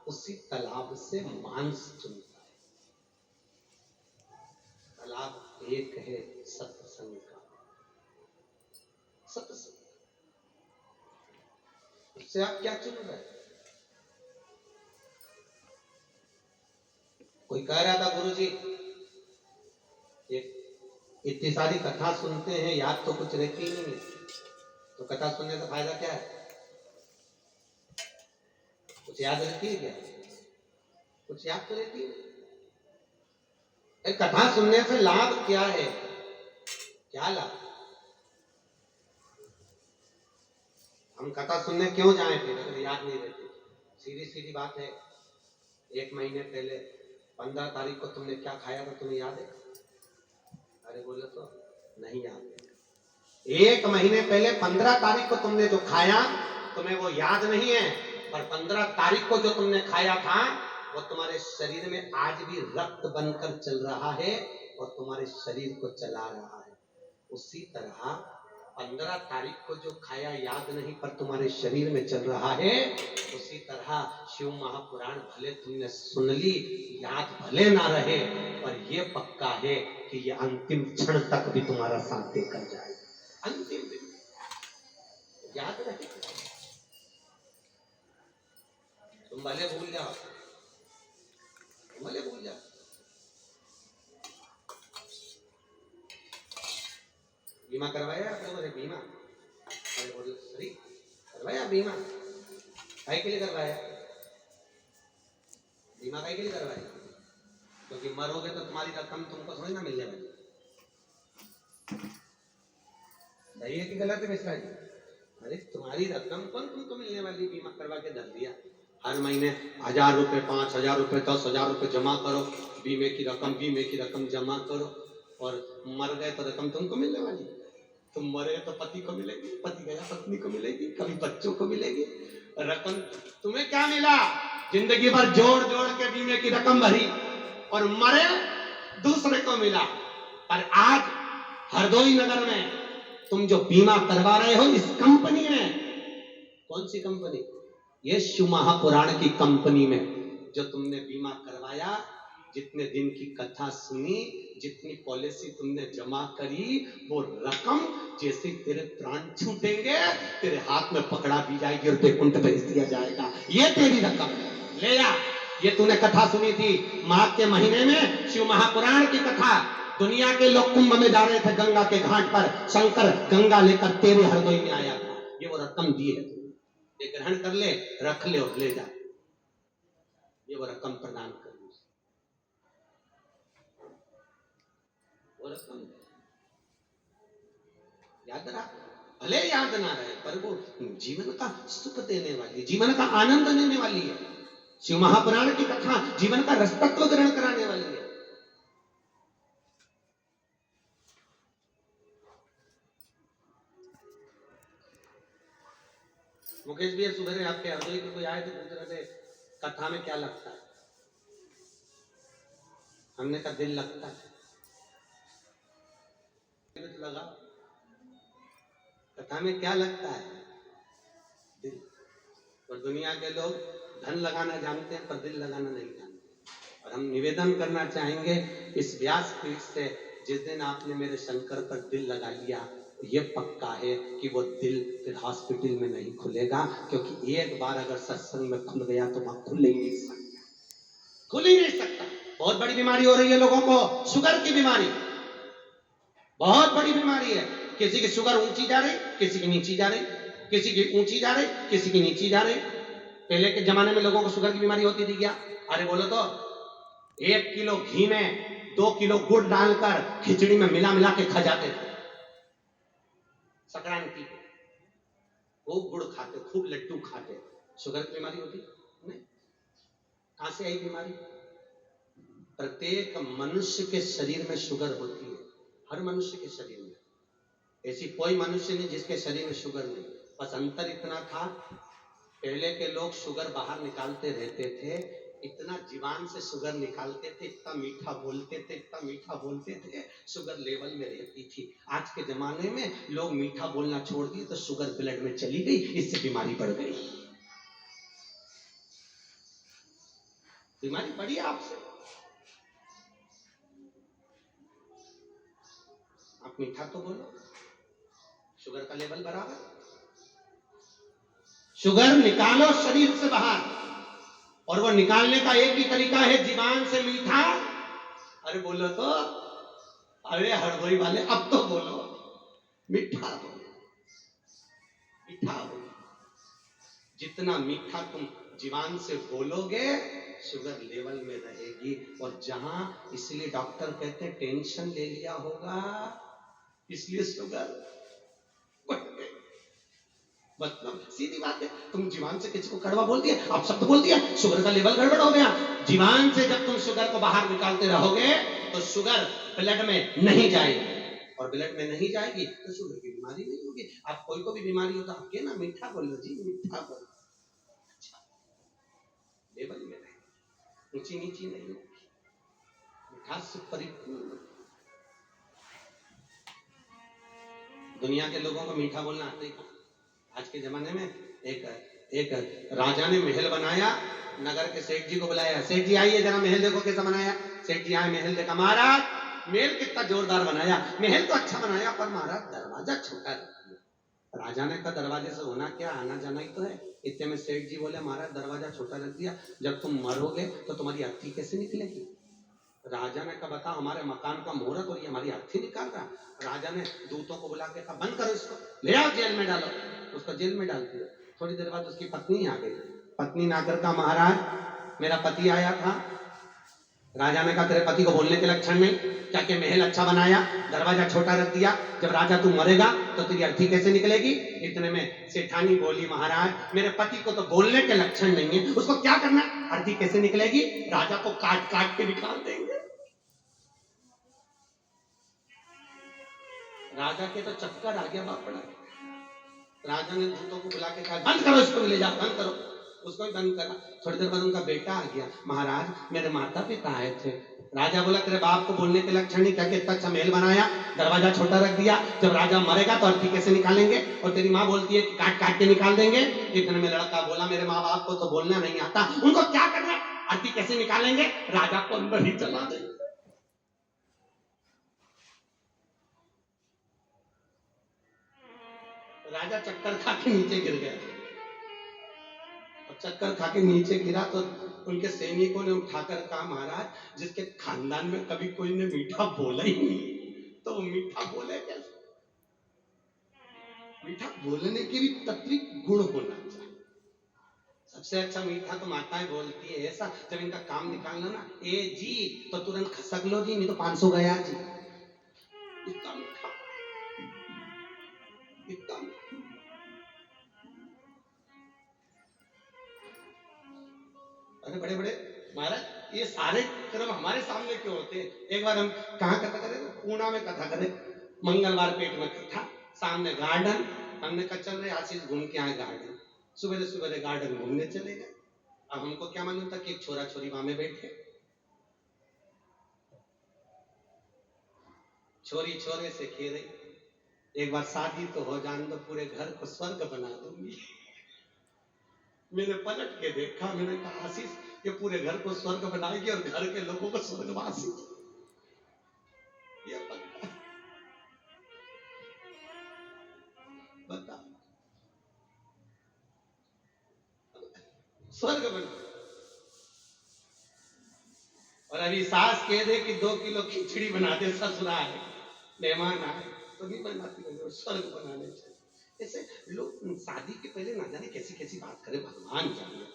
उसी तालाब से मांस चुनता है। तालाब एक है सत्संग का, सत्संग। उससे आप क्या चुन रहे हैं? कोई कह रहा था गुरुजी इतनी सारी कथा सुनते हैं, याद तो कुछ रहती ही नहीं है, तो कथा सुनने का फायदा क्या है? कुछ याद रहती है क्या? कुछ याद तो रहती है। कथा सुनने से लाभ क्या है? क्या लाभ? हम कथा सुनने क्यों जाए फिर अगर याद नहीं रहती? सीधी सीधी बात है, 1 महीने पहले 15 तारीख को तुमने क्या खाया था, तुम्हें याद है? अरे बोलो तो नहीं याद है। 1 महीने पहले 15 तारीख को तुमने जो खाया तुम्हें वो याद नहीं है, पर 15 तारीख को जो तुमने खाया था वो तुम्हारे शरीर में आज भी रक्त बनकर चल रहा है और तुम्हारे शरीर को चला रहा है। उसी तरह 15 तारीख को जो खाया याद नहीं पर तुम्हारे शरीर में चल रहा है, उसी तरह शिव महापुराण भले तुमने सुन ली, याद भले ना रहे, पर यह पक्का है कि ये अंतिम क्षण तक भी तुम्हारा साथ देकर जाए। अंतिम दिन याद रहे, तुम भले भूल जाओ, भले भूल जाओ। बीमा करवाया आप लोगों ने? बीमा? अरे बोलो सही, करवाया बीमा? काहे के लिए करवाया? बीमा काहे के लिए करवाया? क्योंकि मरोगे तो तुम्हारी रकम तुमको थोड़ी ना मिलने वाली। सही है कि गलत है मिश्रा जी? अरे तुम्हारी रकम कौन तुमको मिलने वाली? बीमा करवा के धर दिया, हर महीने 1000 रुपए, 5000 रुपए, 10,000 रुपए जमा करो, बीमे की रकम जमा करो, और मर गए तो रकम तुमको मिलने वाली। तुम मरे तो पति को मिलेगी, पति गया पत्नी को मिलेगी, कभी बच्चों को मिलेगी। रकम तुम्हें क्या मिला? जिंदगी भर जोड़ जोड़ के बीमे की रकम भरी और मरे दूसरे को मिला। पर आज हरदोई नगर में तुम जो बीमा करवा रहे हो इस कंपनी में, कौन सी कंपनी? ये शिव महापुराण की कंपनी में जो तुमने बीमा करवाया, जितने दिन की कथा सुनी, जितनी पॉलिसी तुमने जमा करी, वो रकम जैसे तेरे प्राण छूटेंगे तेरे हाथ में पकड़ा दी जाएगी और वैकुंठ भेज दिया जाएगा। ये तेरी रकम ले जा। ये तूने कथा सुनी थी माघ के महीने में, शिव महापुराण की कथा। दुनिया के लोग कुंभ में जा रहे थे गंगा के घाट पर, शंकर गंगा लेकर तेरे हृदय में आया था। ये वो रकम दी है, ये ग्रहण कर ले, रख ले और ले जा। ये वो रकम प्रदान कर, वो रकम याद रख, भले याद ना रहे पर वो जीवन का सुख देने वाली, जीवन का आनंद देने वाली है। शिव महापुराण की कथा जीवन का रसतत्व ग्रहण कराने वाली है। मुकेश भैया सुबह आपके हरदोई के कोई आए थे, पूछ रहे थे कथा में क्या लगता है? हमने कहा दिल लगता है। लगा कथा में क्या लगता है? दिल। और दुनिया के लोग धन लगाना जानते हैं पर दिल लगाना नहीं जानते। और हम निवेदन करना चाहेंगे इस व्यास पीठ से, जिस दिन आपने मेरे शंकर पर दिल लगा लिया, ये पक्का है कि वो दिल फिर हॉस्पिटल में नहीं खुलेगा, क्योंकि एक बार अगर सत्संग में खुल गया तो वहां खुल ही नहीं सकता, खुल ही नहीं सकता। बहुत बड़ी बीमारी हो रही है लोगों को, शुगर की बीमारी, बहुत बड़ी बीमारी है। किसी की शुगर ऊंची जा रही, किसी की नीची जा रही, किसी की ऊंची जा रही, किसी की नीची जा रही। पहले के जमाने में लोगों को शुगर की बीमारी होती थी क्या? अरे बोलो तो 1 किलो घी में 2 किलो गुड़ डालकर खिचड़ी में मिला मिला के खा जाते थे। संक्रांति खूब गुड़ खाते, खूब लड्डू खाते, शुगर की बीमारी होती नहीं। कहां से आई बीमारी? प्रत्येक मनुष्य के शरीर में शुगर होती है, हर मनुष्य के शरीर में। ऐसी कोई मनुष्य नहीं जिसके शरीर में शुगर नहीं। बस अंतर इतना था, पहले के लोग शुगर बाहर निकालते रहते थे, इतना जीवान से शुगर निकालते थे, इतना मीठा बोलते थे, इतना मीठा बोलते थे, शुगर लेवल में रहती थी। आज के जमाने में लोग मीठा बोलना छोड़ दिए तो शुगर ब्लड में चली गई, इससे बीमारी बढ़ गई। बीमारी बड़ी है आपसे। आप मीठा तो बोलो, शुगर का लेवल बराबर। शुगर निकालो शरीर से बाहर, और वो निकालने का एक ही तरीका है, जीवान से मीठा। अरे बोलो तो, अरे हड़बड़ी वाले अब तो बोलो, मीठा बोलो, मीठा बोलो। जितना मीठा तुम जीवान से बोलोगे, शुगर लेवल में रहेगी। और जहां, इसलिए डॉक्टर कहते हैं टेंशन ले लिया होगा, इसलिए शुगर बढ़ गई। मतलब सीधी बात है, तुम जीवान से किसी को कड़वा बोल दिया, आप शब्द बोल दिया, शुगर का लेवल गड़बड़ हो गया। जीवान से जब तुम शुगर को बाहर निकालते रहोगे तो शुगर ब्लड में नहीं जाएगी, और ब्लड में नहीं जाएगी तो शुगर की बीमारी नहीं होगी। आप कोई को भी बीमारी हो तो आप के ना मीठा बोलो जी, मीठा बोलो, अच्छा लेवल में रहे, ऊंची नीची नहीं होगी, मिठास से परिपूर्ण। दुनिया के लोगों को मीठा बोलना आता ही। आज के जमाने में एक राजा ने महल बनाया, नगर के सेठ जी को बुलाया, सेठ जी आइए जरा महल देखो कैसा बनाया। सेठ जी आए, महल देखा, महाराज महल कितना जोरदार बनाया, महल तो अच्छा बनाया पर महाराज दरवाजा छोटा रख दिया। राजा ने कहा दरवाजे से होना क्या, आना जाना ही तो है। इतने में सेठ जी बोले महाराज दरवाजा छोटा रख दिया, जब तुम मरोगे तो तुम्हारी अर्थी कैसे निकलेगी। राजा ने कहा बता, हमारे मकान का मुहूर्त और ये हमारी अर्थी निकाल रहा। राजा ने दूतों को बुला के कहा बंद करो इसको, ले आओ जेल में डालो। उसको जेल में डाल दिया। थोड़ी देर बाद उसकी पत्नी आ गई। पत्नी ने आकर कहा महाराज मेरा पति आया था। राजा ने कहा तेरे पति को बोलने के लक्षण नहीं, क्या के महल अच्छा बनाया, दरवाजा छोटा रख दिया, जब राजा तू मरेगा तो तेरी अर्थी कैसे निकलेगी। इतने में सेठानी बोली महाराज मेरे पति को तो बोलने के लक्षण नहीं है, उसको क्या करना, अर्थी कैसे निकलेगी, राजा को काट काट के निकाल देंगे। राजा के तो चक्कर आ गया बाप बड़ा। राजा ने दूतों को बुला के कहा बंद करो इसको, ले जाओ बंद करो। उसको भी बंद करा। थोड़ी देर बाद उनका बेटा आ गया, महाराज मेरे माता पिता आए थे। राजा बोला तेरे बाप को बोलने के लक्षण नहीं, क्या इतना अच्छा महल बनाया, दरवाजा छोटा रख दिया, जब राजा मरेगा तो अर्थी कैसे निकालेंगे, और तेरी माँ बोलती है कि काट काट के निकाल देंगे। इतने में लड़का बोला मेरे माँ बाप को तो बोलना नहीं आता, उनको क्या करना, अर्थी कैसे निकालेंगे, राजा को अंदर ही चला देंगे। राजा चक्कर खा के नीचे गिर गया। चक्कर खा के नीचे गिरा तो उनके सैनिकों ने उठाकर कहा महाराज जिसके खानदान में कभी कोई ने मीठा बोला ही नहीं, तो वो मीठा बोले कैसे। मीठा बोलने के भी तत्विक गुण होना चाहिए। सबसे अच्छा मीठा तो माताएं बोलती है ऐसा, जब इनका काम निकालना ना, ए जी तो तुरंत खसक लो जी, नहीं तो 500 गया जी। इतना मीठा, इतना अरे बड़े बड़े महाराज ये सारे क्रम हमारे सामने क्यों होते हैं। एक बार हम कहाँ कथा करें, पूना में कथा करें, मंगलवार पेट में कथा, सामने गार्डन, हमने कहा चल रहे आशीष घूम के आए गार्डन। सुबह सुबह गार्डन घूमने चले गए। अब हमको क्या मालूम था कि एक छोरा छोरी वहां में बैठे, छोरी छोरे से खेल रही, एक बार शादी तो हो जाने दो, पूरे घर को स्वर्ग बना दूंगी। मैंने पलट के देखा, मैंने कहा आशीष ये पूरे घर को स्वर्ग बनाएगी और घर के लोगों को स्वर्गवासी। ये बता स्वर्ग बना, और अभी सास कह दे कि 2 किलो खिचड़ी बना दे, ससुराल मेहमान आए तो नहीं बनाती, स्वर्ग बनाने चाहिए। ऐसे लोग शादी के पहले ना जाने कैसी कैसी बात करे, भगवान जाने।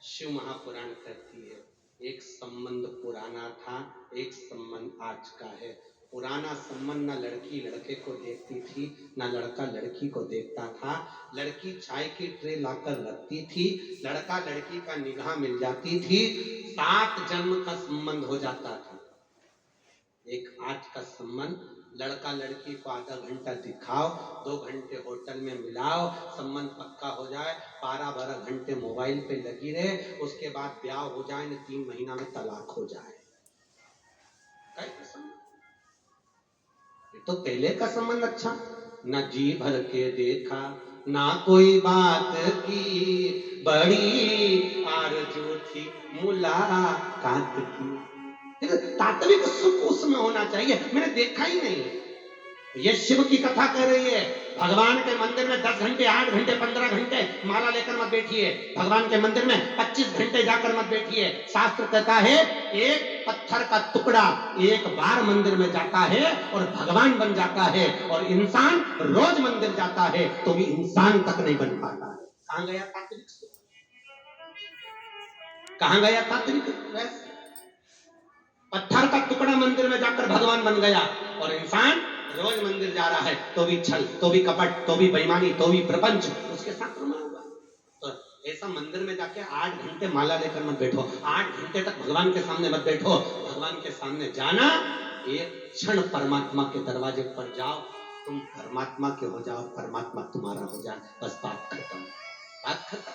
शिव महापुराण कहती है एक संबंध पुराना था, एक संबंध आज का है। पुराना संबंध ना लड़की लड़के को देखती थी, ना लड़का लड़की को देखता था। लड़की चाय की ट्रे लाकर रखती थी, लड़का लड़की का निगाह मिल जाती थी, 7 जन्म का संबंध हो जाता था। एक आज का संबंध, लड़का लड़की को आधा घंटा दिखाओ, 2 घंटे होटल में मिलाओ, संबंध पक्का हो जाए, 12-12 घंटे मोबाइल पे लगी रहे, उसके बाद ब्याह हो जाए न 3 महीना में तलाक हो जाए। तो पहले का संबंध अच्छा, न जी भर के देखा, ना कोई बात की बड़ी आरज़ू थी मुलाकात की। तात्विक सुख उसमें होना चाहिए। मैंने देखा ही नहीं। ये शिव की कथा कह रही है, भगवान के मंदिर में 10 घंटे 8 घंटे 15 घंटे माला लेकर मत बैठिए। भगवान के मंदिर में 25 घंटे जाकर मत बैठिए। शास्त्र कहता है एक पत्थर का टुकड़ा एक बार मंदिर में जाता है और भगवान बन जाता है, और इंसान रोज मंदिर जाता है तो भी इंसान तक नहीं बन पाता है। कहां गया तात्विक सुख? कहां गया तात्विक रस? पत्थर का टुकड़ा मंदिर में जाकर भगवान बन गया, और इंसान रोज मंदिर जा रहा है तो भी छल, तो भी कपट, तो भी बेईमानी, तो भी प्रपंच उसके साथ रमा हुआ। तो ऐसा मंदिर में जाके 8 घंटे माला लेकर मत बैठो, 8 घंटे तक भगवान के सामने मत बैठो। भगवान के सामने जाना, एक क्षण परमात्मा के दरवाजे पर जाओ, तुम परमात्मा के हो जाओ, परमात्मा तुम्हारा हो जाए, बस बात खत्म, बात खत्म।